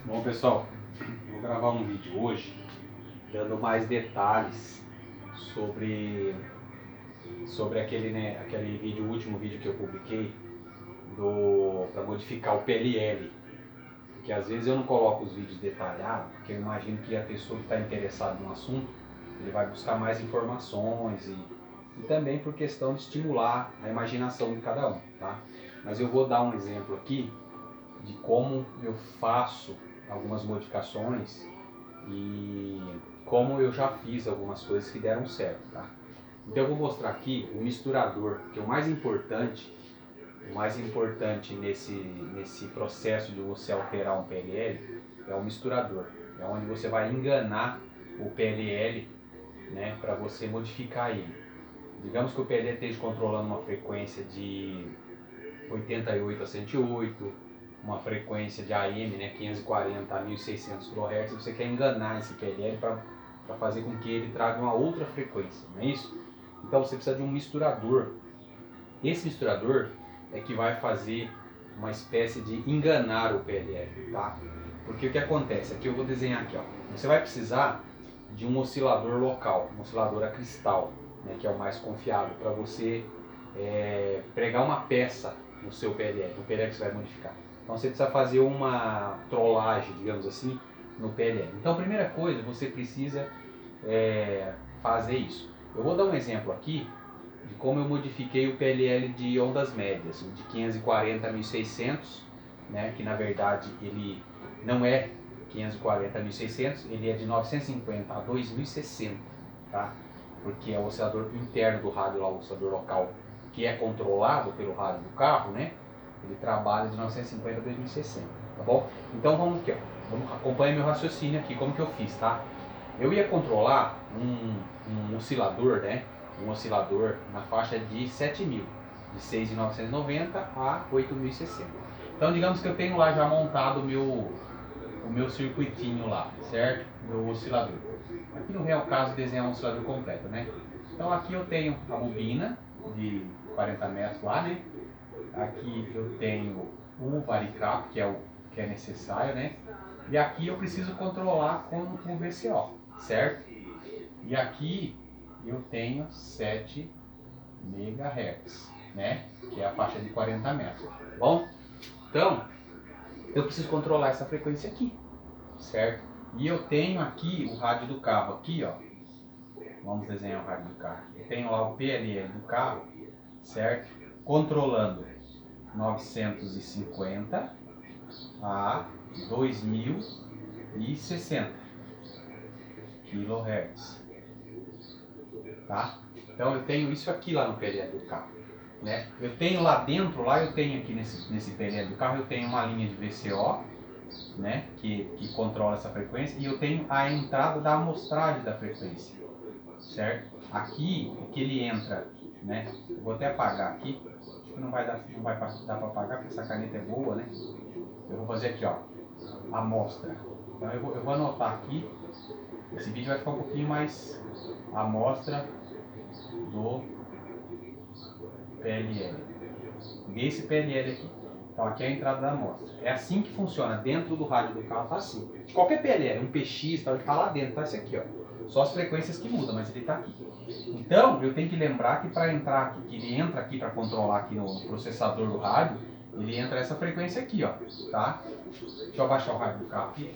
Bom pessoal, vou gravar um vídeo hoje dando mais detalhes sobre aquele vídeo, o último vídeo que eu publiquei para modificar o PLL. Porque às vezes eu não coloco os vídeos detalhados, porque eu imagino que a pessoa que está interessada no assunto, ele vai buscar mais informações e também por questão de estimular a imaginação de cada um, tá? Mas eu vou dar um exemplo aqui de como eu faço algumas modificações e como eu já fiz algumas coisas que deram certo, tá? Então eu vou mostrar aqui o misturador, que é o mais importante nesse processo de você alterar um PLL é o misturador. É onde você vai enganar o PLL, né, para você modificar ele. Digamos que o PLL esteja controlando uma frequência de 88 a 108, uma frequência de AM, né, 540 a 1600 kHz, você quer enganar esse PLL para fazer com que ele traga uma outra frequência, não é isso? Então você precisa de um misturador. Esse misturador é que vai fazer uma espécie de enganar o PLL, tá? Porque o que acontece? Aqui eu vou desenhar aqui, ó. Você vai precisar de um oscilador local, um oscilador a cristal, né, que é o mais confiável para você pregar uma peça no seu PLL, no PLL que você vai modificar. Então você precisa fazer uma trollagem, digamos assim, no PLL. Então a primeira coisa, você precisa fazer isso. Eu vou dar um exemplo aqui de como eu modifiquei o PLL de ondas médias, o de 540 a 1600, né, que na verdade ele não é 540 a 1600, ele é de 950 a 2060, tá? Porque é o oscilador interno do rádio lá, o oscilador local, que é controlado pelo rádio do carro, né? Ele trabalha de 950 a 2060, tá bom? Então vamos aqui, ó. Acompanha meu raciocínio aqui, como que eu fiz, tá? Eu ia controlar um oscilador, né? Um oscilador na faixa de 7.000, de 6.990 a 8.060. Então digamos que eu tenho lá já montado o meu circuitinho lá, certo? Meu oscilador. Aqui não é o caso de desenhar um oscilador completo, né? Então aqui eu tenho a bobina de 40 metros lá, né? Aqui eu tenho o varicap, que é o que é necessário, né? E aqui eu preciso controlar com o VCO, certo? E aqui eu tenho 7 MHz, né? Que é a faixa de 40 metros. Bom, então eu preciso controlar essa frequência aqui, certo? E eu tenho aqui o rádio do carro aqui, ó. Vamos desenhar o rádio do carro. Eu tenho lá o PLL do carro, certo? Controlando 950 a 2060 kHz, tá? Então eu tenho isso aqui lá no PLL do carro, né? Eu tenho lá dentro, lá eu tenho aqui nesse PLL do carro, eu tenho uma linha de VCO, né? Que controla essa frequência, e eu tenho a entrada da amostragem da frequência, certo? Aqui é que ele entra, né? Eu vou até apagar aqui, acho que não vai dar para apagar porque essa caneta é boa, né? Eu vou fazer aqui, ó, amostra. Então eu vou anotar aqui. Esse vídeo vai ficar um pouquinho mais amostra do PLL. Esse PLL aqui. Então aqui é a entrada da amostra. É assim que funciona. Dentro do rádio do carro tá assim. De qualquer PLL, um PX, tá, ele tá lá dentro, tá esse aqui, ó. Só as frequências que mudam, mas ele tá aqui. Então eu tenho que lembrar que para entrar aqui, que ele entra aqui para controlar aqui no processador do rádio, ele entra essa frequência aqui, ó, tá? Deixa eu abaixar o rádio do carro aqui.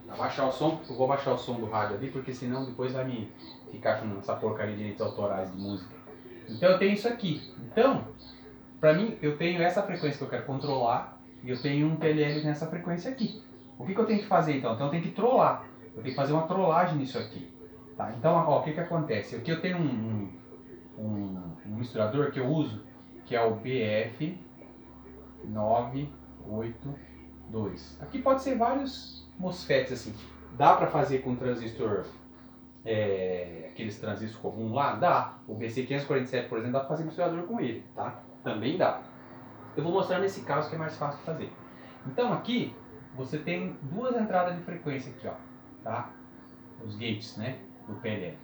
Abaixar o som, eu vou abaixar o som do rádio ali, porque senão depois vai me ficar com essa porcaria de direitos autorais de música. Então eu tenho isso aqui. Então, para mim, eu tenho essa frequência que eu quero controlar e eu tenho um PLL nessa frequência aqui. O que eu tenho que fazer então? Então eu tenho que trollar. Eu tenho que fazer uma trollagem nisso aqui. Tá? Então, ó, o que acontece? Aqui eu tenho um misturador que eu uso, que é o BF982. Aqui pode ser vários MOSFETs assim. Dá para fazer com transistor, aqueles transistores comuns lá? Dá. O BC547, por exemplo, dá para fazer misturador com ele, tá? Também dá. Eu vou mostrar nesse caso que é mais fácil de fazer. Então aqui você tem duas entradas de frequência aqui, ó, tá? Os gates, né, do PLL.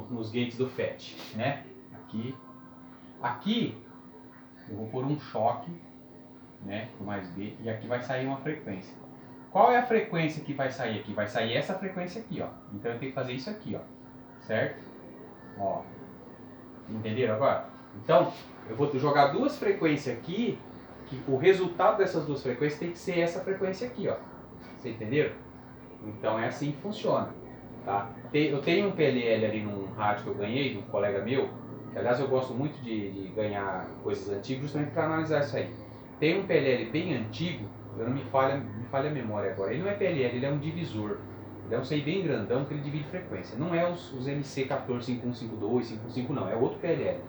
Nos gates do FET, né? Aqui eu vou pôr um choque, né, com mais B, e aqui vai sair uma frequência. Qual é a frequência que vai sair aqui? Vai sair essa frequência aqui, ó. Então eu tenho que fazer isso aqui, ó, certo? Ó, entenderam agora? Então, eu vou jogar duas frequências aqui, que o resultado dessas duas frequências tem que ser essa frequência aqui, ó. Vocês entenderam? Então é assim que funciona, tá? Eu tenho um PLL ali num rádio que eu ganhei de um colega meu, que aliás eu gosto muito de ganhar coisas antigas justamente para analisar isso aí. Tem um PLL bem antigo, eu não me falha a memória agora. Ele não é PLL, ele é um divisor. Ele é um CI bem grandão que ele divide frequência. Não é os MC14, 5152, 515 não, é outro PLL.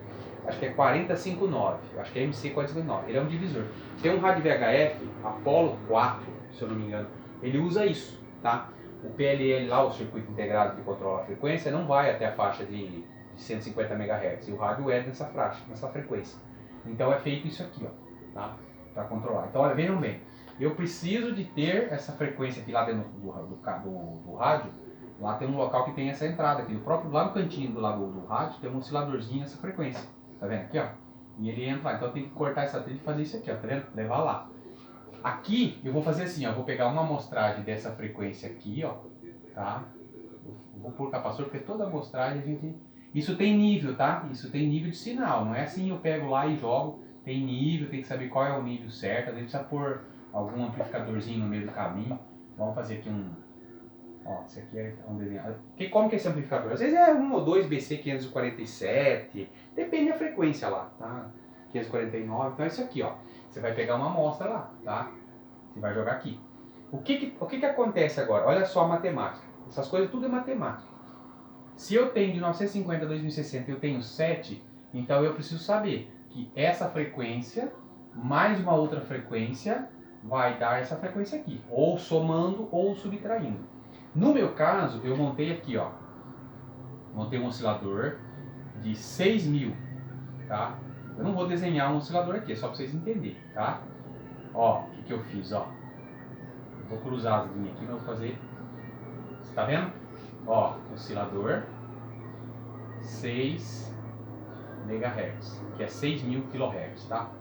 Acho que é 4059, acho que é MC4059. Ele é um divisor. Tem um rádio VHF, Apollo 4, se eu não me engano, ele usa isso, tá? O PLL lá, o circuito integrado que controla a frequência, não vai até a faixa de 150 MHz. E o rádio é nessa frequência. Então é feito isso aqui, ó, tá? Para controlar. Então, olha, vejam bem. Eu preciso de ter essa frequência aqui lá dentro do rádio. Lá tem um local que tem essa entrada aqui. Lá no cantinho do rádio tem um osciladorzinho nessa frequência. Tá vendo aqui, ó? E ele entra lá. Então eu tenho que cortar essa trilha e fazer isso aqui, ó. Tá vendo? Levar lá. Aqui eu vou fazer assim, ó. Eu vou pegar uma amostragem dessa frequência aqui, ó. Tá? Eu vou pôr capacitor, porque toda amostragem a gente... Isso tem nível, tá? Isso tem nível de sinal. Não é assim eu pego lá e jogo. Tem nível, tem que saber qual é o nível certo. Às vezes precisa pôr algum amplificadorzinho no meio do caminho. Vamos fazer aqui um... Ó, esse aqui é um desenho. Como que é esse amplificador? Às vezes é 1 ou 2 BC547. Depende da frequência lá, tá? 549. Então é isso aqui, ó. Você vai pegar uma amostra lá, tá? Você vai jogar aqui. O que acontece agora? Olha só a matemática. Essas coisas tudo é matemática. Se eu tenho de 950 a 2060 eu tenho 7, então eu preciso saber que essa frequência mais uma outra frequência vai dar essa frequência aqui, ou somando ou subtraindo. No meu caso, eu montei aqui, ó, montei um oscilador de 6.000, tá? Eu não vou desenhar um oscilador aqui, é só para vocês entenderem, tá? Ó, o que eu fiz, ó. Eu vou cruzar as linhas aqui, mas eu vou fazer... Você tá vendo? Ó, oscilador 6 MHz, que é 6.000 kHz, tá?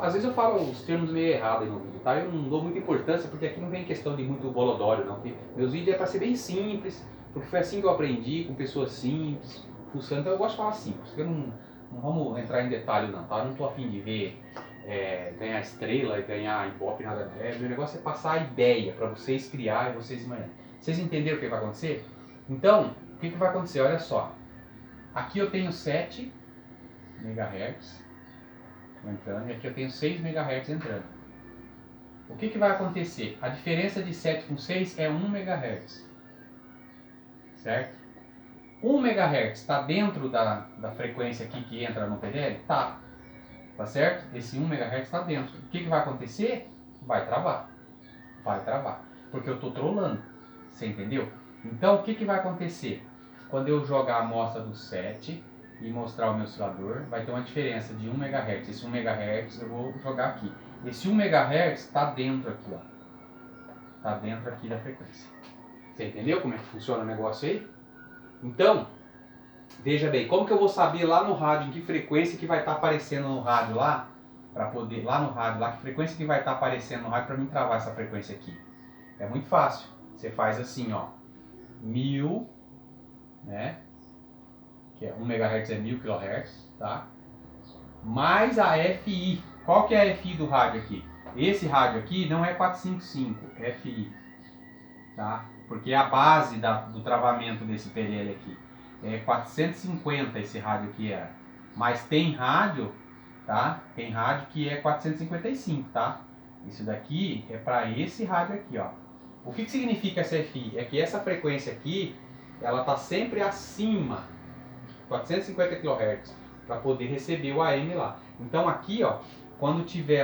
Às vezes eu falo os termos meio errados no vídeo, tá? Eu não dou muita importância, porque aqui não vem questão de muito bolodório, não. Porque meus vídeos é para ser bem simples, porque foi assim que eu aprendi, com pessoas simples, fuçando. Então eu gosto de falar simples, porque não vamos entrar em detalhe não, tá? Eu não tô afim de ver ganhar estrela e ganhar ibope, nada. Meu negócio é passar a ideia para vocês criar e vocês imaginarem. Vocês entenderam o que vai acontecer? Então, o que vai acontecer? Olha só. Aqui eu tenho 7 MHz entrando, e aqui eu tenho 6 MHz entrando. O que vai acontecer? A diferença de 7 com 6 é 1 MHz. Certo? 1 MHz está dentro da frequência aqui que entra no PDL? Tá. Tá certo? Esse 1 MHz está dentro. O que vai acontecer? Vai travar. Vai travar. Porque eu estou trolando. Você entendeu? Então o que vai acontecer? Quando eu jogar a amostra do 7 e mostrar o meu oscilador, vai ter uma diferença de 1 MHz. Esse 1 MHz eu vou jogar aqui. Esse 1 MHz está dentro aqui, ó. Está dentro aqui da frequência. Você entendeu como é que funciona o negócio aí? Então, veja bem, como que eu vou saber lá no rádio em que frequência que vai estar aparecendo no rádio lá, para poder, lá no rádio, lá que frequência que vai estar aparecendo no rádio para mim travar essa frequência aqui? É muito fácil. Você faz assim, ó, 1000, né? Que é 1 MHz é 1000 kHz, tá? Mais a FI. Qual que é a FI do rádio aqui? Esse rádio aqui não é 455, é FI, tá? Porque a base do travamento desse PLL aqui é 450, esse rádio aqui é. Mas tem rádio, tá? Tem rádio que é 455, tá? Isso daqui é para esse rádio aqui, ó. O que significa essa FI? É que essa frequência aqui, ela está sempre acima, 450 kHz, para poder receber o AM lá. Então aqui, ó, quando tiver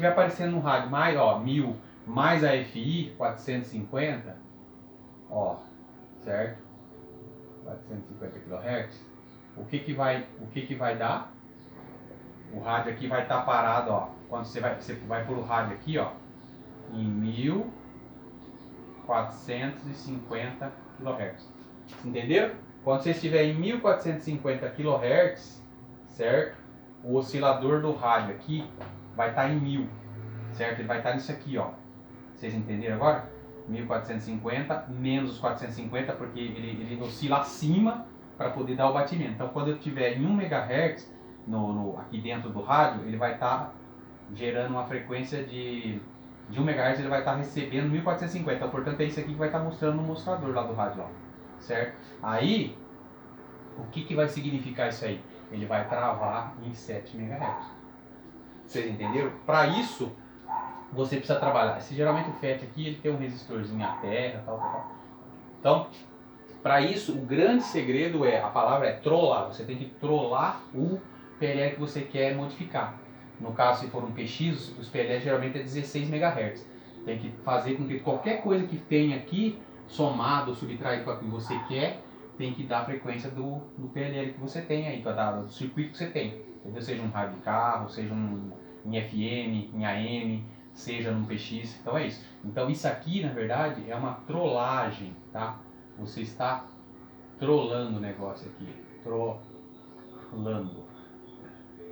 aparecendo no rádio mais, ó, 1000 mais a FI 450, ó, certo? 450 kHz. O que vai dar? O rádio aqui vai estar parado, ó. Quando você vai pôr o rádio aqui, ó, em 1450 kHz. Entenderam? Quando você estiver em 1450 kHz, certo? o oscilador do rádio aqui vai estar em 1000, certo? Ele vai estar nisso aqui, ó. Vocês entenderam agora? 1450 menos os 450, porque ele oscila acima para poder dar o batimento. Então, quando eu tiver em 1 MHz aqui dentro do rádio, ele vai estar gerando uma frequência de 1 MHz, ele vai estar recebendo 1450. Então, portanto, é isso aqui que vai estar mostrando no mostrador lá do rádio, ó, certo? Aí, o que vai significar isso aí? Ele vai travar em 7 MHz. Vocês entenderam? Para isso, você precisa trabalhar. Geralmente o FET aqui ele tem um resistorzinho à terra, tal. Então, para isso, o grande segredo a palavra é trollar. Você tem que trollar o PLL que você quer modificar. No caso, se for um PX, os PLL geralmente é 16 MHz. Tem que fazer com que qualquer coisa que tenha aqui, somado ou subtraído com o que você quer, tem que dar a frequência do PLL que você tem aí, do circuito que você tem. Entendeu? Seja um rádio de carro, seja em FM, em AM, seja num PX, então é isso. Então isso aqui, na verdade, é uma trollagem, tá? Você está trollando o negócio aqui, trollando,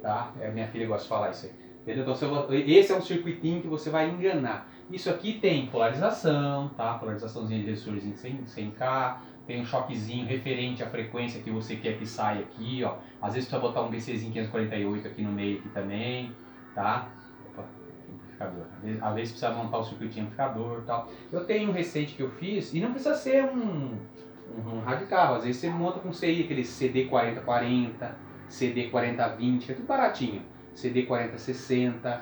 tá? Minha filha gosta de falar isso aí. Entendeu? Então esse é um circuitinho que você vai enganar. Isso aqui tem polarização, tá? Polarizaçãozinha de resistorzinho 100K, tem um choquezinho referente à frequência que você quer que saia aqui, ó. Às vezes precisa botar um BCzinho 548 aqui no meio aqui também, tá? Amplificador. Às vezes precisa montar o circuitinho amplificador e tal. Eu tenho um recente que eu fiz, e não precisa ser um rádio carro, às vezes você monta com CI, aquele CD4040, CD4020, que é tudo baratinho. CD4060,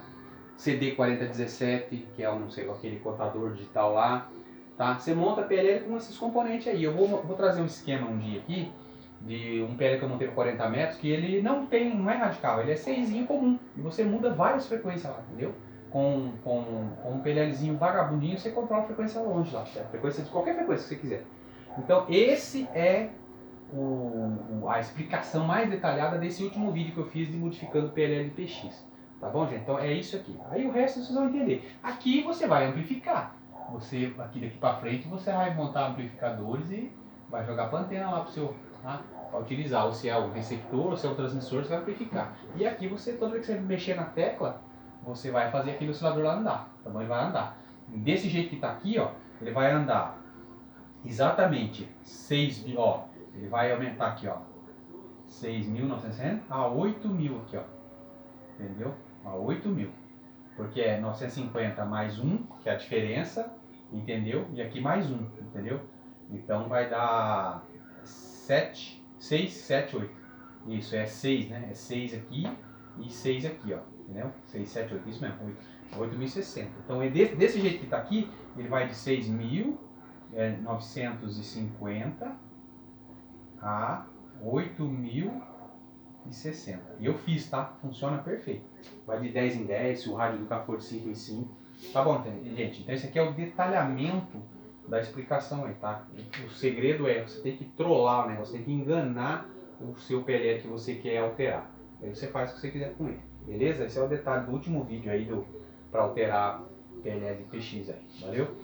CD4017, que é não sei, aquele contador digital lá. Tá? Você monta a PLL com esses componentes aí. Eu vou trazer um esquema um dia aqui, de um PLL que eu montei para 40 metros, que ele não é radical, ele é 6zinho comum. E você muda várias frequências lá, entendeu? Com um PLLzinho vagabundinho, você controla a frequência longe lá, a frequência de qualquer frequência que você quiser. Então esse é a explicação mais detalhada desse último vídeo que eu fiz de modificando PLL e PX. Tá bom, gente? Então é isso aqui. Aí o resto vocês vão entender. Aqui você vai amplificar. Você, daqui para frente, você vai montar amplificadores e vai jogar para antena lá para seu, tá? Para utilizar. Ou se é o receptor, ou se é o transmissor, você vai amplificar. E aqui você, toda vez que você mexer na tecla, você vai fazer aquele oscilador lá andar. Tá bom? Ele vai andar. Desse jeito que está aqui, ó, ele vai andar exatamente 6.000, ó. Ele vai aumentar aqui, ó, 6.960 a 8.000 aqui, ó. Entendeu? A 8.000. Porque é 950 mais 1, que é a diferença, entendeu? E aqui mais 1, entendeu? Então vai dar 6, 7, 8. Isso, é 6, né? É 6 aqui e 6 aqui, ó. Entendeu? 6, 7, 8, isso mesmo, 8.060. Então, desse jeito que está aqui, ele vai de 6.950 a 8.060. E eu fiz, tá? Funciona perfeito. Vai de 10 em 10, se o rádio do carro for de 5 em 5. Tá bom, gente? Então esse aqui é o detalhamento da explicação aí, tá? O segredo é, você tem que trollar o negócio, você tem que enganar o seu PLL que você quer alterar. Aí você faz o que você quiser com ele, beleza? Esse é o detalhe do último vídeo aí para alterar PLL PX aí. Valeu?